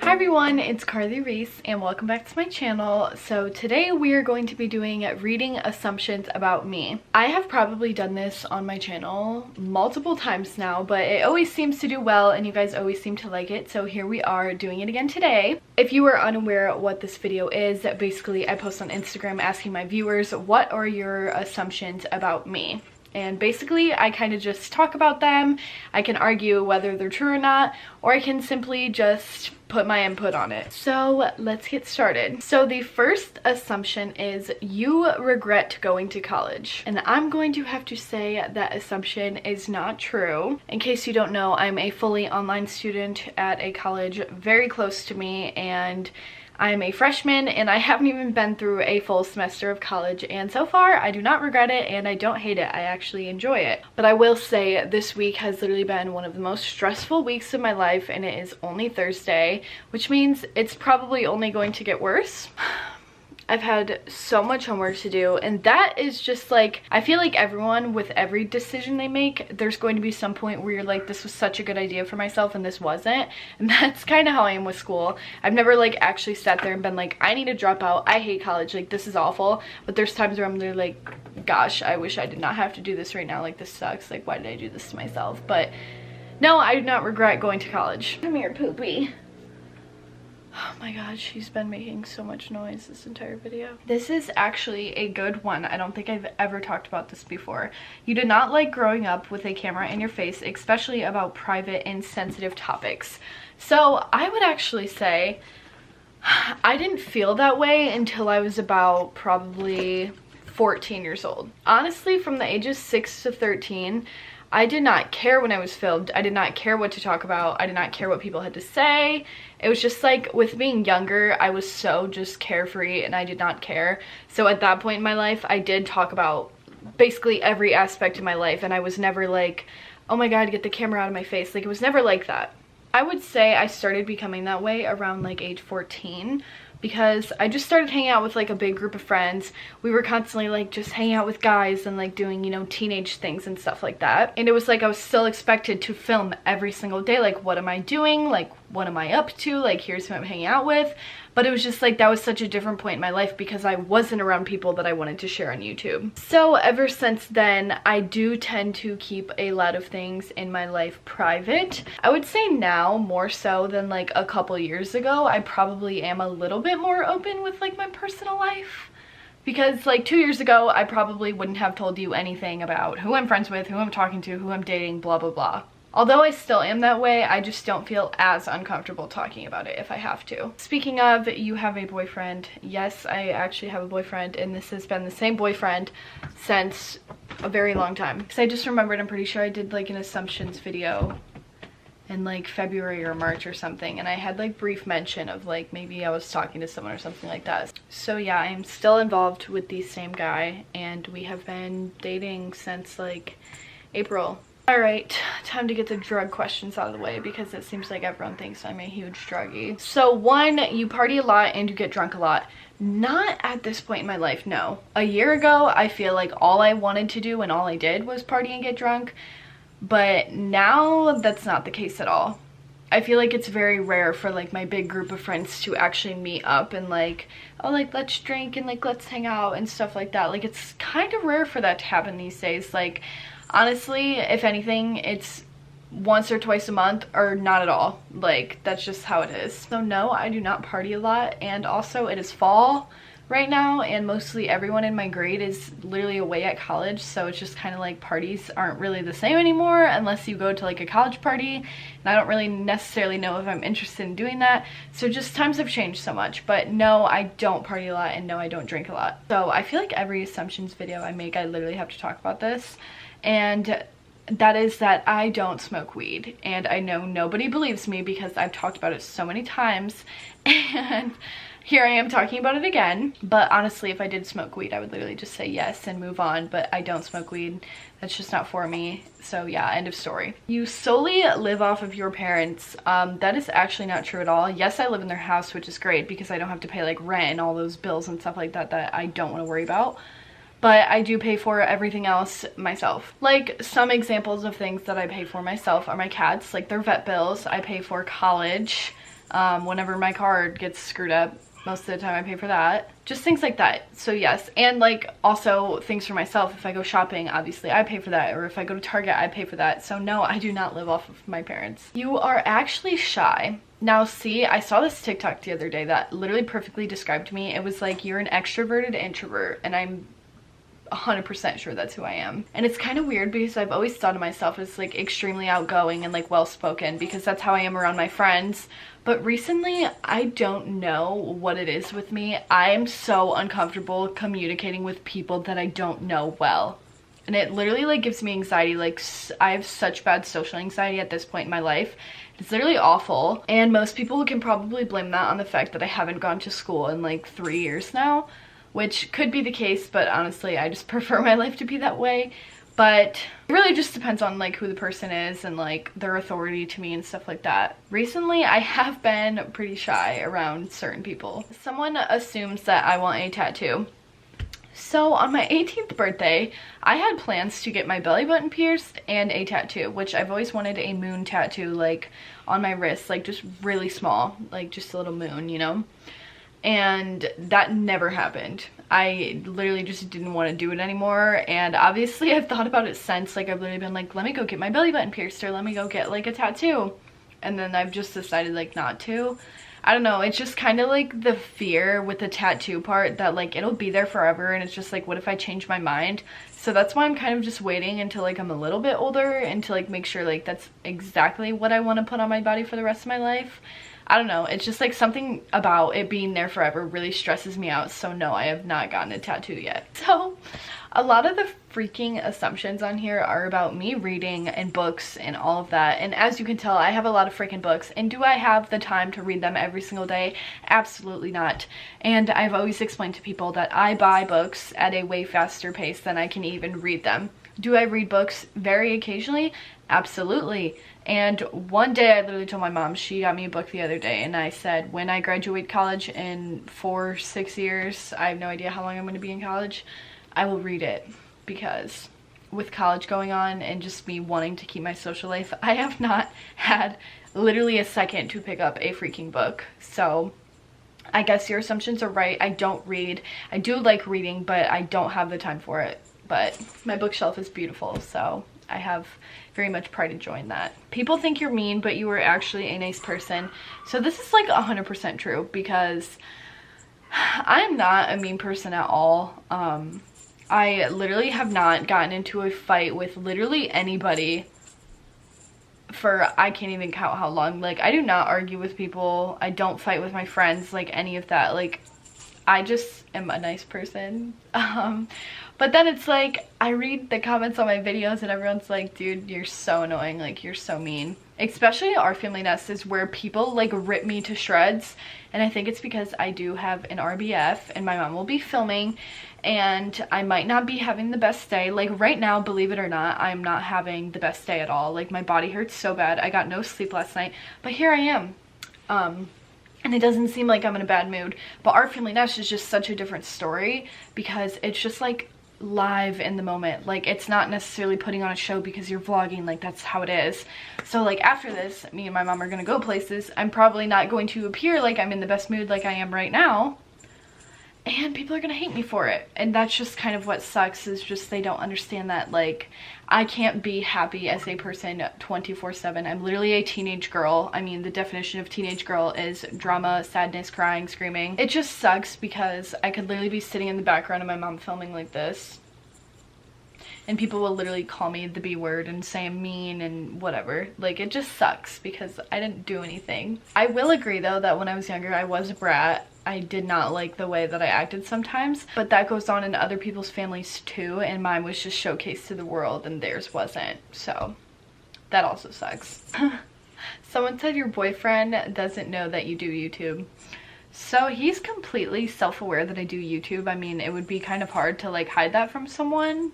Hi everyone, it's Karli Reese and welcome back to my channel. So today we are going to be doing reading assumptions about me. I have probably done this on my channel multiple times now, but it always seems to do well and you guys always seem to like it. So here we are doing it again today. If you are unaware what this video is, basically I post on Instagram asking my viewers, what are your assumptions about me? And basically I kind of just talk about them. I can argue whether they're true or not, or I can simply just put my input on it. So let's get started. So the first assumption is you regret going to college. And I'm going to have to say that assumption is not true. In case you don't know, I'm a fully online student at a college very close to me, and I'm a freshman and I haven't even been through a full semester of college, and so far I do not regret it and I don't hate it. I actually enjoy it. But I will say this week has literally been one of the most stressful weeks of my life, and it is only Thursday, which means it's probably only going to get worse. I've had so much homework to do, and that is just like, I feel like everyone with every decision they make, there's going to be some point where you're like, this was such a good idea for myself and this wasn't. And that's kind of how I am with school. I've never like actually sat there and been like, I need to drop out, I hate college, like this is awful. But there's times where I'm literally like, gosh, I wish I did not have to do this right now, like this sucks, like why did I do this to myself? But no, I do not regret going to college. Come here, Poopy. Oh my god, she's been making so much noise this entire video. This is actually a good one. I don't think I've ever talked about this before. You did not like growing up with a camera in your face, especially about private and sensitive topics. So I would actually say I didn't feel that way until I was about probably 14 years old. Honestly, from the ages 6 to 13, I did not care when I was filmed. I did not care what to talk about. I did not care what people had to say. It was just like, with being younger, I was so just carefree and I did not care. So at that point in my life, I did talk about basically every aspect of my life, and I was never like, oh my god, get the camera out of my face. Like, it was never like that. I would say I started becoming that way around like age 14. Because I just started hanging out with like a big group of friends. We were constantly like just hanging out with guys and like doing, you know, teenage things and stuff like that. And it was like I was still expected to film every single day. Like, what am I doing? Like, what am I up to? Like, here's who I'm hanging out with. But it was just like, that was such a different point in my life because I wasn't around people that I wanted to share on YouTube. So ever since then, I do tend to keep a lot of things in my life private. I would say now more so than like a couple years ago, I probably am a little bit more open with like my personal life. Because like 2 years ago, I probably wouldn't have told you anything about who I'm friends with, who I'm talking to, who I'm dating, blah, blah, blah. Although I still am that way, I just don't feel as uncomfortable talking about it if I have to. Speaking of, you have a boyfriend. Yes, I actually have a boyfriend, and this has been the same boyfriend since a very long time. Because I just remembered, I'm pretty sure I did like an assumptions video in like February or March or something, and I had like brief mention of like maybe I was talking to someone or something like that. So yeah, I'm still involved with the same guy, and we have been dating since like April. Alright, time to get the drug questions out of the way because it seems like everyone thinks I'm a huge druggie. So 1, you party a lot and you get drunk a lot. Not at this point in my life, no. A year ago, I feel like all I wanted to do and all I did was party and get drunk. But now, that's not the case at all. I feel like it's very rare for like my big group of friends to actually meet up and like, oh, like let's drink and like let's hang out and stuff like that. Like, it's kind of rare for that to happen these days. Like, honestly, if anything, it's once or twice a month or not at all. Like, that's just how it is. So no, I do not party a lot, and also it is fall right now and mostly everyone in my grade is literally away at college, so it's just kind of like parties aren't really the same anymore unless you go to like a college party, and I don't really necessarily know if I'm interested in doing that. So just times have changed so much. But no, I don't party a lot, and no, I don't drink a lot. So I feel like every assumptions video I make, I literally have to talk about this, and that is that I don't smoke weed. And I know nobody believes me because I've talked about it so many times, and here I am talking about it again. But honestly, if I did smoke weed, I would literally just say yes and move on. But I don't smoke weed. That's just not for me. So yeah, end of story. You solely live off of your parents. That is actually not true at all. Yes, I live in their house, which is great because I don't have to pay like rent and all those bills and stuff like that that I don't want to worry about. But I do pay for everything else myself. Like, some examples of things that I pay for myself are my cats, like their vet bills. I pay for college. Whenever my card gets screwed up, most of the time I pay for that. Just things like that. So yes, and like also things for myself. If I go shopping, obviously I pay for that, or if I go to Target, I pay for that. So no, I do not live off of my parents. You are actually shy. Now see, I saw this TikTok the other day that literally perfectly described me. It was like, you're an extroverted introvert, and I'm 100% sure that's who I am. And it's kind of weird because I've always thought of myself as like extremely outgoing and like well-spoken, because that's how I am around my friends. But recently, I don't know what it is with me. I am so uncomfortable communicating with people that I don't know well. And it literally like gives me anxiety. Like, I have such bad social anxiety at this point in my life. It's literally awful. And most people can probably blame that on the fact that I haven't gone to school in like 3 years now, which could be the case, but honestly, I just prefer my life to be that way. But it really just depends on like who the person is and like their authority to me and stuff like that. Recently, I have been pretty shy around certain people. Someone assumes that I want a tattoo. So on my 18th birthday, I had plans to get my belly button pierced and a tattoo, which I've always wanted a moon tattoo, like on my wrist, like just really small, like just a little moon, you know? And that never happened. I literally just didn't want to do it anymore. And obviously I've thought about it since. Like, I've literally been like, let me go get my belly button pierced, or let me go get like a tattoo. And then I've just decided like not to. I don't know, it's just kind of like the fear with the tattoo part that like it'll be there forever, and it's just like, what if I change my mind? So that's why I'm kind of just waiting until like I'm a little bit older, and to like make sure like that's exactly what I want to put on my body for the rest of my life. I don't know, it's just like something about it being there forever really stresses me out. So no, I have not gotten a tattoo yet. So a lot of the freaking assumptions on here are about me reading and books and all of that. And as you can tell, I have a lot of freaking books. And do I have the time to read them every single day? Absolutely not. And I've always explained to people that I buy books at a way faster pace than I can even read them. Do I read books very occasionally? Absolutely. And one day I literally told my mom, she got me a book the other day, and I said, when I graduate college in 4-6 years, I have no idea how long I'm going to be in college, I will read it. Because with college going on and just me wanting to keep my social life, I have not had literally a second to pick up a freaking book. So I guess your assumptions are right. I don't read. I do like reading, but I don't have the time for it. But my bookshelf is beautiful, so I have very much pride and joy in that. People think you're mean, but you are actually a nice person. So this is like 100% true, because I'm not a mean person at all. I literally have not gotten into a fight with literally anybody for, I can't even count how long. Like, I do not argue with people. I don't fight with my friends, like any of that. Like, I just am a nice person. But then it's like, I read the comments on my videos and everyone's like, dude, you're so annoying, like you're so mean. Especially Our Family Nest is where people like rip me to shreds. And I think it's because I do have an RBF and my mom will be filming, and I might not be having the best day. Like right now, believe it or not, I'm not having the best day at all. Like my body hurts so bad. I got no sleep last night, but here I am. And it doesn't seem like I'm in a bad mood. But Our Family Nest is just such a different story, because it's just like live in the moment. Like, it's not necessarily putting on a show because you're vlogging. Like, that's how it is. So like after this, me and my mom are gonna go places. I'm probably not going to appear like I'm in the best mood like I am right now, and people are gonna hate me for it. And that's just kind of what sucks, is just they don't understand that like I can't be happy as a person 24/7. I'm literally a teenage girl. I mean, the definition of teenage girl is drama, sadness, crying, screaming. It just sucks because I could literally be sitting in the background of my mom filming like this, and people will literally call me the B word and say I'm mean and whatever. Like, it just sucks because I didn't do anything. I will agree though that when I was younger, I was a brat. I did not like the way that I acted sometimes, but that goes on in other people's families too, and mine was just showcased to the world and theirs wasn't. So that also sucks. Someone said your boyfriend doesn't know that you do YouTube. So he's completely self-aware that I do YouTube. I mean, it would be kind of hard to like hide that from someone.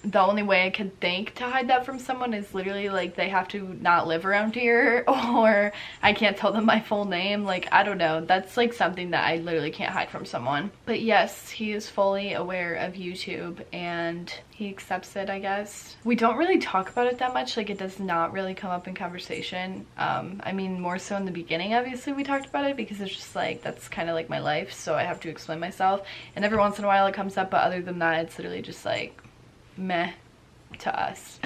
the only way I could think to hide that from someone is literally like they have to not live around here, or I can't tell them my full name. Like, I don't know, that's like something that I literally can't hide from someone. But yes, he is fully aware of YouTube and he accepts it, I guess. We don't really talk about it that much, like it does not really come up in conversation. I mean, more so in the beginning, obviously we talked about it because it's just like, that's kind of like my life, so I have to explain myself, and every once in a while it comes up, but other than that it's literally just like meh to us.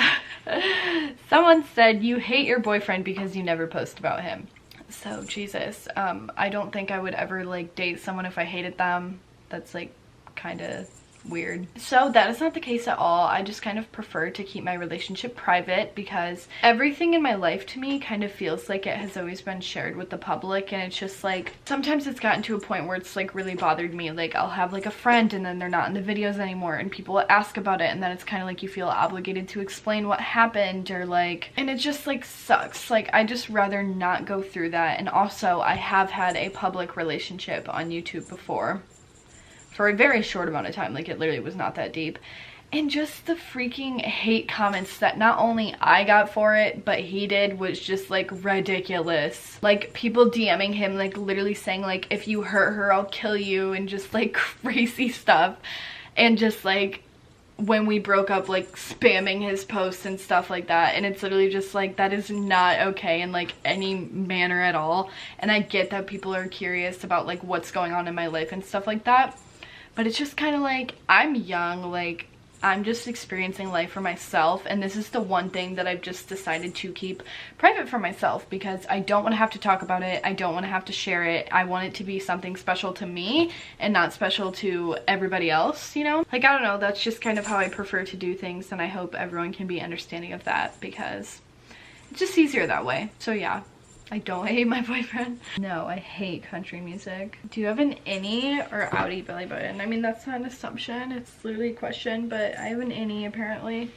Someone said you hate your boyfriend because you never post about him. So Jesus, I don't think I would ever like date someone if I hated them. That's like kind of weird. So that is not the case at all. I just kind of prefer to keep my relationship private because everything in my life to me kind of feels like it has always been shared with the public, and it's just like sometimes it's gotten to a point where it's like really bothered me. Like I'll have like a friend and then they're not in the videos anymore and people will ask about it, and then it's kind of like you feel obligated to explain what happened, or like, and it just like sucks. Like I just rather not go through that. And also I have had a public relationship on YouTube before for a very short amount of time, like it literally was not that deep, and just the freaking hate comments that not only I got for it but he did was just like ridiculous. Like people DMing him like literally saying like, if you hurt her I'll kill you, and just like crazy stuff, and just like when we broke up like spamming his posts and stuff like that. And it's literally just like, that is not okay in like any manner at all. And I get that people are curious about like what's going on in my life and stuff like that, but it's just kind of like, I'm young, like I'm just experiencing life for myself, and this is the one thing that I've just decided to keep private for myself because I don't want to have to talk about it. I don't want to have to share it. I want it to be something special to me and not special to everybody else, you know? Like, I don't know, that's just kind of how I prefer to do things, and I hope everyone can be understanding of that because it's just easier that way. So yeah. I don't hate my boyfriend. No, I hate country music. Do you have an innie or outie belly button? I mean, that's not an assumption. It's literally a question, but I have an innie apparently.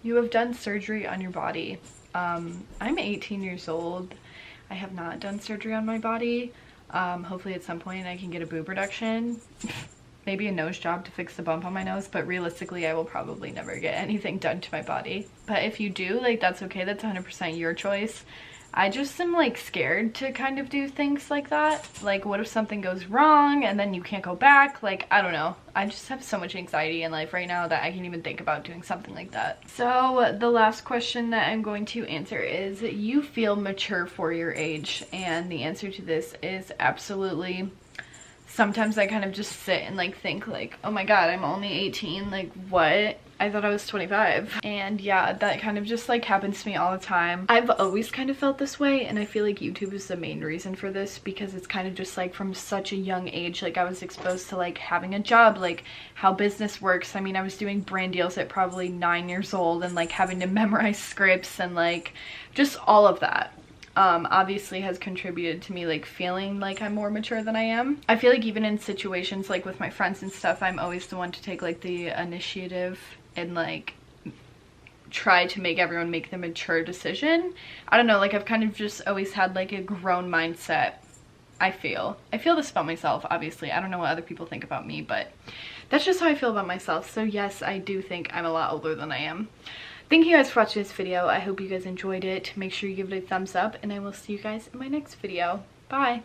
You have done surgery on your body. I'm 18 years old. I have not done surgery on my body. Hopefully at some point I can get a boob reduction. Maybe a nose job to fix the bump on my nose, but realistically I will probably never get anything done to my body. But if you do, like, that's okay. That's 100% your choice. I just am like scared to kind of do things like that. Like, what if something goes wrong and then you can't go back? Like, I don't know. I just have so much anxiety in life right now that I can't even think about doing something like that. So the last question that I'm going to answer is, you feel mature for your age? And the answer to this is absolutely. Sometimes I kind of just sit and like think like, oh my god, I'm only 18, like what? I thought I was 25. And yeah, that kind of just like happens to me all the time. I've always kind of felt this way, and I feel like YouTube is the main reason for this because it's kind of just like from such a young age, like I was exposed to like having a job, like how business works. I mean, I was doing brand deals at probably 9 years old and like having to memorize scripts and like just all of that. Obviously has contributed to me like feeling like I'm more mature than I am. I feel like even in situations like with my friends and stuff, I'm always the one to take like the initiative and like try to make everyone make the mature decision. I don't know, like I've kind of just always had like a grown mindset. I feel this about myself, obviously. I don't know what other people think about me, but that's just how I feel about myself. So yes, I do think I'm a lot older than I am. Thank you guys for watching this video. I hope you guys enjoyed it. Make sure you give it a thumbs up, and I will see you guys in my next video. Bye!